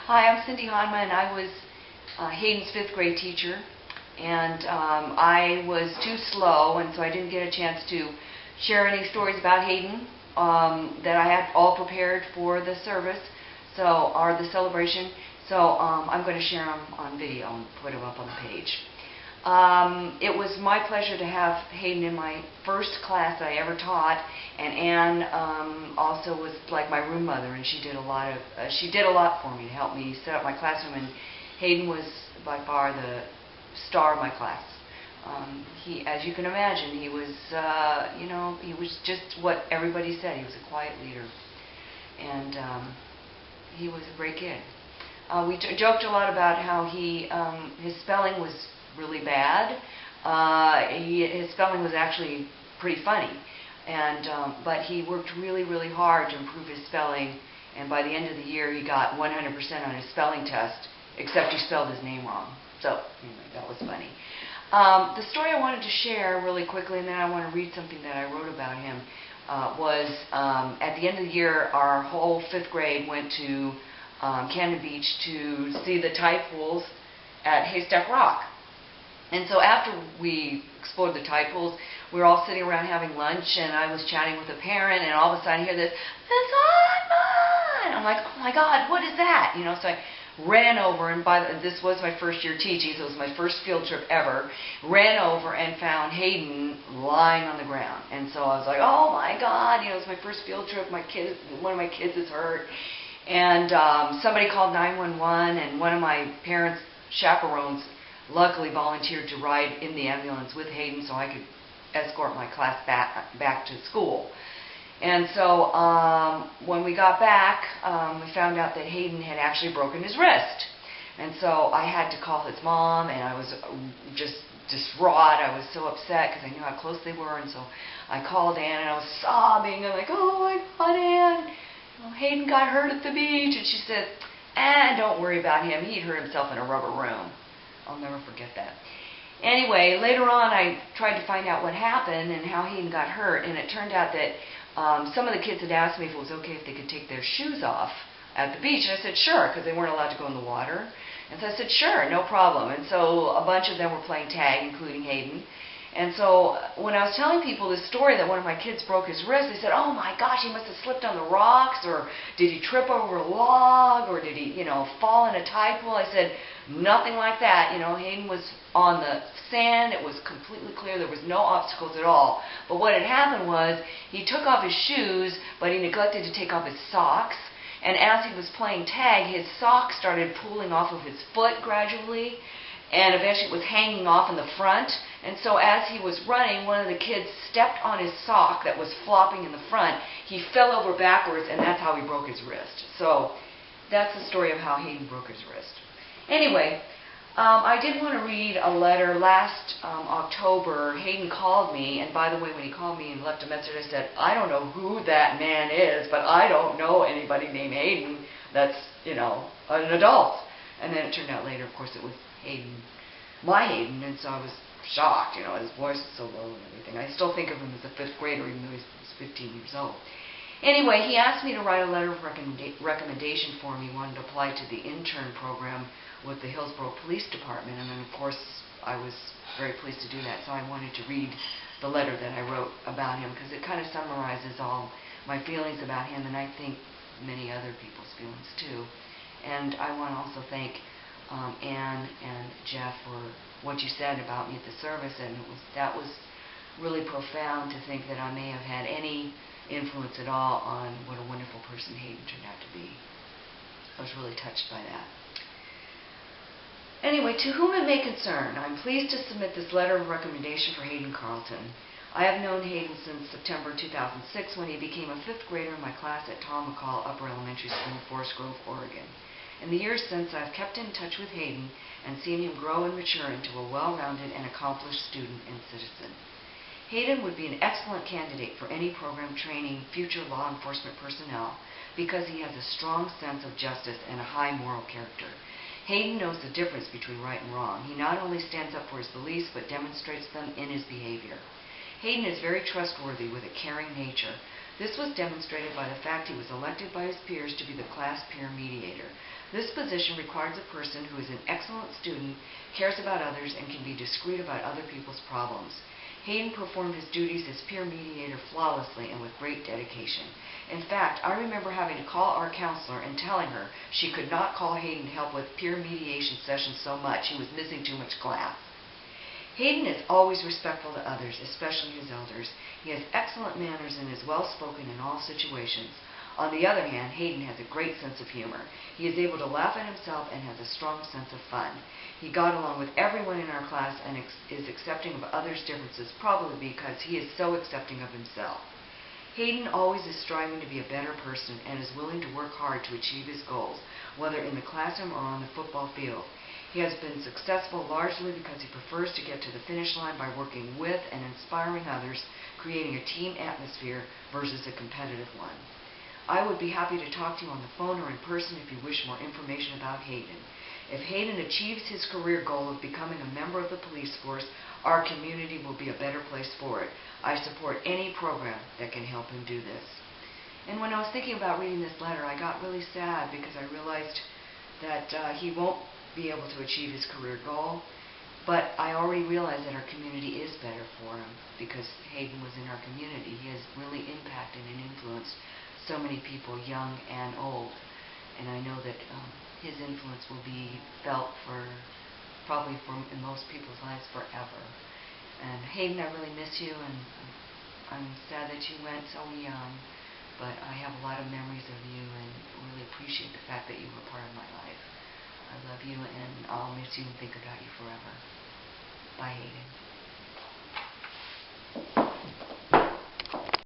Hi, I'm Cindy Hanma, and I was Hayden's 5th grade teacher, and I was too slow, and so I didn't get a chance to share any stories about Hayden that I had all prepared for the service, or the celebration. So I'm going to share them on video and put them up on the page. It was my pleasure to have Hayden in my first class that I ever taught, and Ann also was like my room mother, and she did a lot for me to help me set up my classroom. And Hayden was by far the star of my class. As you can imagine, he was, he was just what everybody said. He was a quiet leader, and he was a great kid. We joked a lot about how his spelling was really bad. His spelling was actually pretty funny, but he worked really, really hard to improve his spelling, and by the end of the year he got 100% on his spelling test, except he spelled his name wrong. So anyway, that was funny. The story I wanted to share really quickly, and then I want to read something that I wrote about him, was at the end of the year our whole 5th grade went to Cannon Beach to see the tide pools at Haystack Rock. And so after we explored the tide pools, we were all sitting around having lunch, and I was chatting with a parent, and all of a sudden I hear this, "It's on!" I'm like, "Oh my God, what is that?" So I ran over, and this was my first year teaching, so it was my first field trip ever. Ran over and found Hayden lying on the ground, and so I was like, "Oh my God, it's my first field trip. One of my kids is hurt." And somebody called 911, and one of my parents' chaperones luckily volunteered to ride in the ambulance with Hayden so I could escort my class back to school. And so when we got back, we found out that Hayden had actually broken his wrist. And so I had to call his mom, and I was just distraught. I was so upset because I knew how close they were. And so I called Ann, and I was sobbing. I'm like, "Oh my God, Ann, Hayden got hurt at the beach." And she said, "Don't worry about him. He'd hurt himself in a rubber room." I'll never forget that. Anyway, later on I tried to find out what happened and how Hayden got hurt, and it turned out that some of the kids had asked me if it was okay if they could take their shoes off at the beach, and I said sure, because they weren't allowed to go in the water. And so I said sure, no problem. And so a bunch of them were playing tag, including Hayden. And so when I was telling people this story that one of my kids broke his wrist, they said, "Oh my gosh, he must have slipped on the rocks, or did he trip over a log, or did he, fall in a tide pool?" I said, "Nothing like that. Hayden was on the sand. It was completely clear. There was no obstacles at all. But what had happened was he took off his shoes, but he neglected to take off his socks. And as he was playing tag, his socks started pulling off of his foot gradually, and eventually it was hanging off in the front. And so as he was running, one of the kids stepped on his sock that was flopping in the front. He fell over backwards, and that's how he broke his wrist." So that's the story of how Hayden broke his wrist. Anyway, I did want to read a letter. Last October, Hayden called me, and by the way, when he called me and left a message, I said, "I don't know who that man is, but I don't know anybody named Hayden that's, an adult." And then it turned out later, of course, it was Hayden, my Hayden, and so I was shocked. His voice was so low and everything. I still think of him as a 5th grader, even though he was 15 years old. Anyway, he asked me to write a letter of recommendation for him. He wanted to apply to the intern program with the Hillsborough Police Department, and then of course I was very pleased to do that. So I wanted to read the letter that I wrote about him, because it kind of summarizes all my feelings about him, and I think many other people's feelings too. And I want to also thank Ann and Jeff for what you said about me at the service, and that was really profound to think that I may have had any influence at all on what a wonderful person Hayden turned out to be. I was really touched by that. Anyway, to whom it may concern, I'm pleased to submit this letter of recommendation for Hayden Carlton. I have known Hayden since September 2006, when he became a 5th grader in my class at Tom McCall Upper Elementary School in Forest Grove, Oregon. In the years since, I've kept in touch with Hayden and seen him grow and mature into a well-rounded and accomplished student and citizen. Hayden would be an excellent candidate for any program training future law enforcement personnel, because he has a strong sense of justice and a high moral character. Hayden knows the difference between right and wrong. He not only stands up for his beliefs, but demonstrates them in his behavior. Hayden is very trustworthy, with a caring nature. This was demonstrated by the fact he was elected by his peers to be the class peer mediator. This position requires a person who is an excellent student, cares about others, and can be discreet about other people's problems. Hayden performed his duties as peer mediator flawlessly and with great dedication. In fact, I remember having to call our counselor and telling her she could not call Hayden to help with peer mediation sessions so much he was missing too much class. Hayden is always respectful to others, especially his elders. He has excellent manners and is well-spoken in all situations. On the other hand, Hayden has a great sense of humor. He is able to laugh at himself and has a strong sense of fun. He got along with everyone in our class and is accepting of others' differences, probably because he is so accepting of himself. Hayden always is striving to be a better person and is willing to work hard to achieve his goals, whether in the classroom or on the football field. He has been successful largely because he prefers to get to the finish line by working with and inspiring others, creating a team atmosphere versus a competitive one. I would be happy to talk to you on the phone or in person if you wish more information about Hayden. If Hayden achieves his career goal of becoming a member of the police force, our community will be a better place for it. I support any program that can help him do this. And when I was thinking about reading this letter, I got really sad because I realized that he won't be able to achieve his career goal. But I already realize that our community is better for him because Hayden was in our community. He has really impacted and influenced so many people, young and old. And I know that his influence will be felt probably in most people's lives forever. And Hayden, I really miss you, and I'm sad that you went so young. But I have a lot of memories of you and really appreciate the fact that you were part of my life. I love you, and I'll miss you and think about you forever. Bye, Hayden.